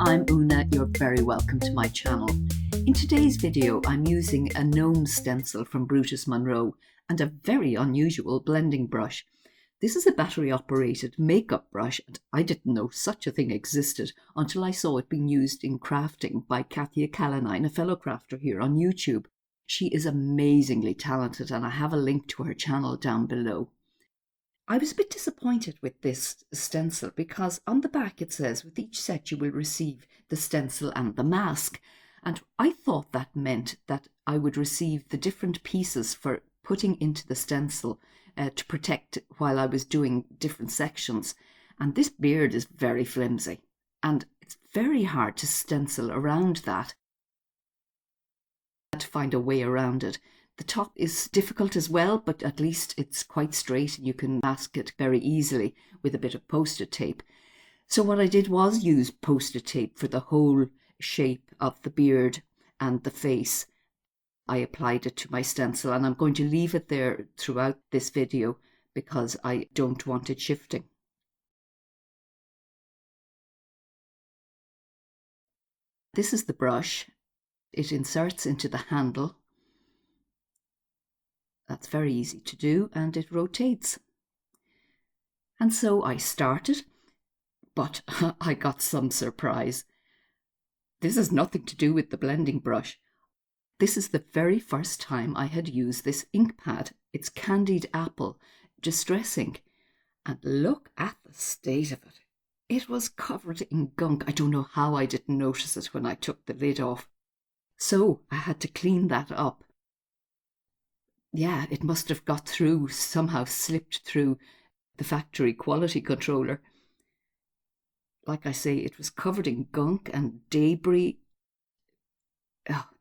I'm Una, you're very welcome to my channel. In today's video I'm using a Gnome stencil from Brutus Monroe and a very unusual blending brush. This is a battery operated makeup brush and I didn't know such a thing existed until I saw it being used in crafting by Kathya Kalinine, a fellow crafter here on YouTube. She is amazingly talented and I have a link to her channel down below. I was a bit disappointed with this stencil because on the back it says with each set you will receive the stencil and the mask, and I thought that meant that I would receive the different pieces for putting into the stencil to protect while I was doing different sections. And this beard is very flimsy and it's very hard to stencil around that. I had to find a way around it. The top is difficult as well, but at least it's quite straight and you can mask it very easily with a bit of post-it tape. So what I did was use post-it tape for the whole shape of the beard and the face. I applied it to my stencil and I'm going to leave it there throughout this video because I don't want it shifting. This is the brush. It inserts into the handle. That's very easy to do and it rotates. And so I started, but I got some surprise. This has nothing to do with the blending brush. This is the very first time I had used this ink pad. It's Candied Apple Distress Ink. And look at the state of it. It was covered in gunk. I don't know how I didn't notice it when I took the lid off. So I had to clean that up. Yeah, it must have got through, somehow slipped through the factory quality controller. Like I say, it was covered in gunk and debris.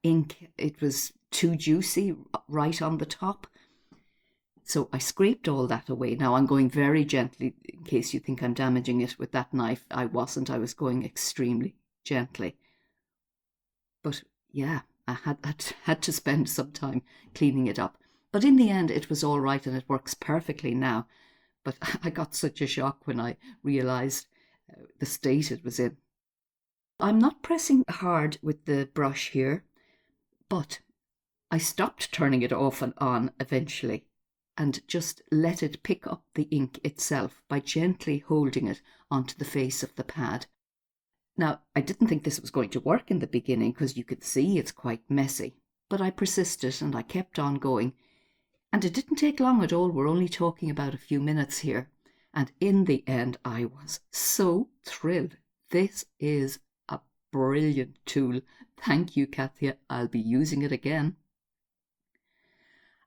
Ink, it was too juicy right on the top. So I scraped all that away. Now I'm going very gently in case you think I'm damaging it with that knife. I wasn't, I was going extremely gently. But yeah, I had to spend some time cleaning it up. But in the end, it was all right and it works perfectly now. But I got such a shock when I realised the state it was in. I'm not pressing hard with the brush here, but I stopped turning it off and on eventually and just let it pick up the ink itself by gently holding it onto the face of the pad. Now, I didn't think this was going to work in the beginning because you could see it's quite messy, but I persisted and I kept on going. And it didn't take long at all. We're only talking about a few minutes here. And in the end, I was so thrilled. This is a brilliant tool. Thank you, Kathya. I'll be using it again.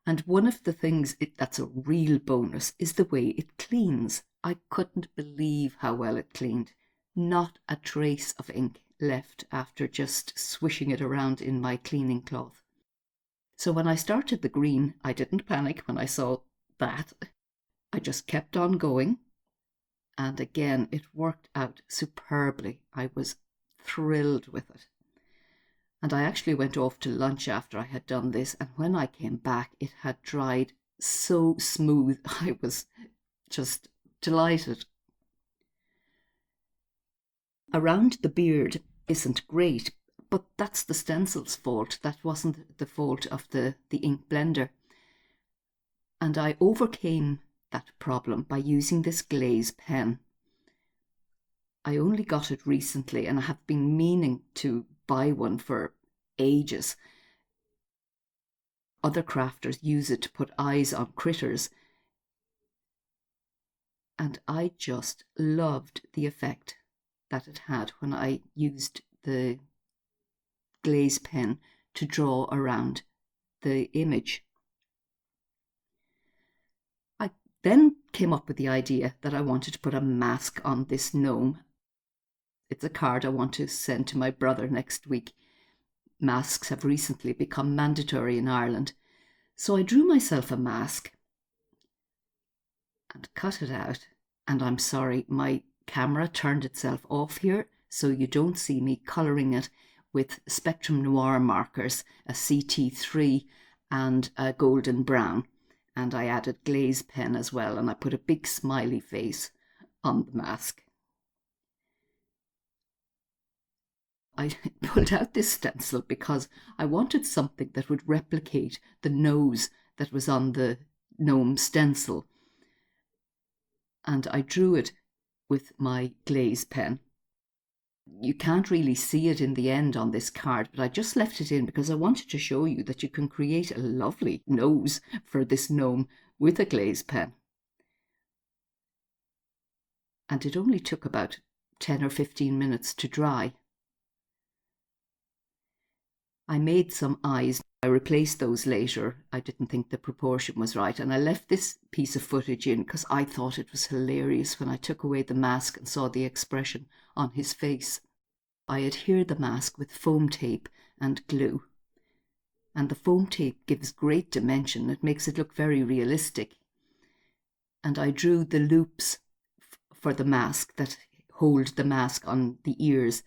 And one of the things that's a real bonus is the way it cleans. I couldn't believe how well it cleaned. Not a trace of ink left after just swishing it around in my cleaning cloth. So when I started the green, I didn't panic when I saw that. I just kept on going. And again, it worked out superbly. I was thrilled with it. And I actually went off to lunch after I had done this. And when I came back, it had dried so smooth. I was just delighted. Around the beard isn't great. But that's the stencil's fault. That wasn't the fault of the ink blender. And I overcame that problem by using this Glaze pen. I only got it recently and I have been meaning to buy one for ages. Other crafters use it to put eyes on critters. And I just loved the effect that it had when I used the Glaze pen to draw around the image. I then came up with the idea that I wanted to put a mask on this gnome. It's a card I want to send to my brother next week. Masks have recently become mandatory in Ireland. So I drew myself a mask and cut it out. And I'm sorry, my camera turned itself off here, so you don't see me colouring it with Spectrum Noir markers, a CT3 and a golden brown. And I added Glaze pen as well, and I put a big smiley face on the mask. I pulled out this stencil because I wanted something that would replicate the nose that was on the Gnome stencil. And I drew it with my Glaze pen. You can't really see it in the end on this card, but I just left it in because I wanted to show you that you can create a lovely nose for this gnome with a Glaze pen. And it only took about 10 or 15 minutes to dry. I made some eyes. I replaced those later. I didn't think the proportion was right, and I left this piece of footage in because I thought it was hilarious when I took away the mask and saw the expression on his face. I adhered the mask with foam tape and glue, and the foam tape gives great dimension. It makes it look very realistic. And I drew the loops for the mask that hold the mask on the ears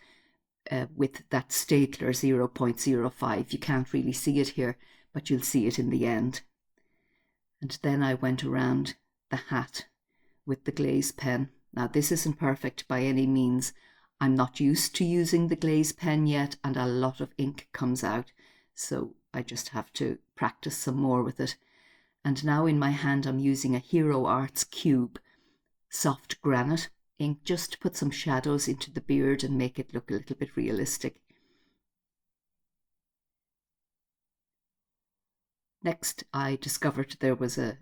with that Stapler 0.05. You can't really see it here, but you'll see it in the end. And then I went around the hat with the Glaze pen. Now, this isn't perfect by any means. I'm not used to using the Glaze pen yet, and a lot of ink comes out, so I just have to practice some more with it. And now in my hand I'm using a Hero Arts cube, soft granite ink, just to put some shadows into the beard and make it look a little bit realistic. Next, I discovered there was a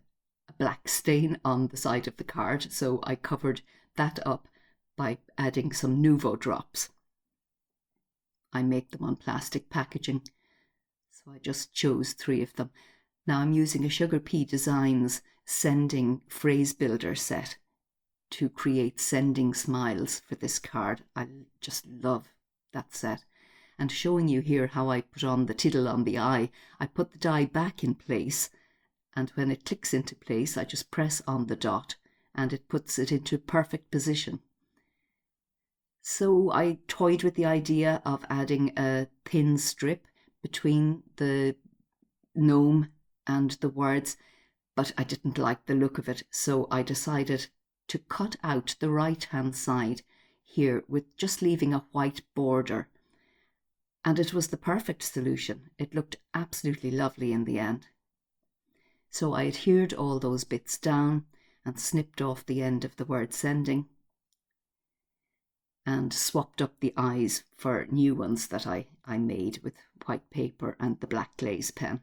black stain on the side of the card, so I covered that up by adding some Nuvo drops. I make them on plastic packaging, so I just chose 3 of them. Now I'm using a Sugar Pea Designs Sending Phrase Builder set to create sending smiles for this card. I just love that set. And showing you here how I put on the tiddle on the eye, I put the die back in place, and when it clicks into place I just press on the dot and it puts it into perfect position. So I toyed with the idea of adding a thin strip between the gnome and the words, but I didn't like the look of it, so I decided to cut out the right hand side here with just leaving a white border, and it was the perfect solution. It looked absolutely lovely in the end. So I adhered all those bits down and snipped off the end of the word sending and swapped up the eyes for new ones that I made with white paper and the black Glaze pen.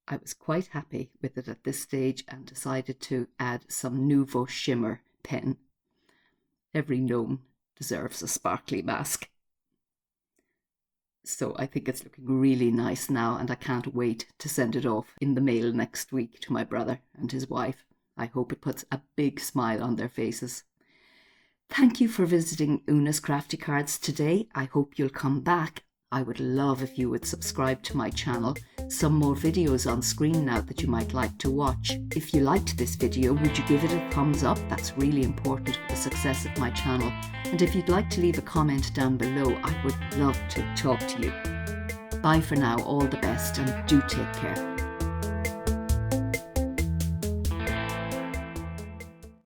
I was quite happy with it at this stage and decided to add some Nuvo Shimmer pen. Every gnome deserves a sparkly mask. So I think it's looking really nice now, and I can't wait to send it off in the mail next week to my brother and his wife. I hope it puts a big smile on their faces. Thank you for visiting Una's Crafty Cards today. I hope you'll come back. I would love if you would subscribe to my channel. Some more videos on screen now that you might like to watch. If you liked this video, would you give it a thumbs up? That's really important for the success of my channel. And if you'd like to leave a comment down below, I would love to talk to you. Bye for now, all the best, and do take care.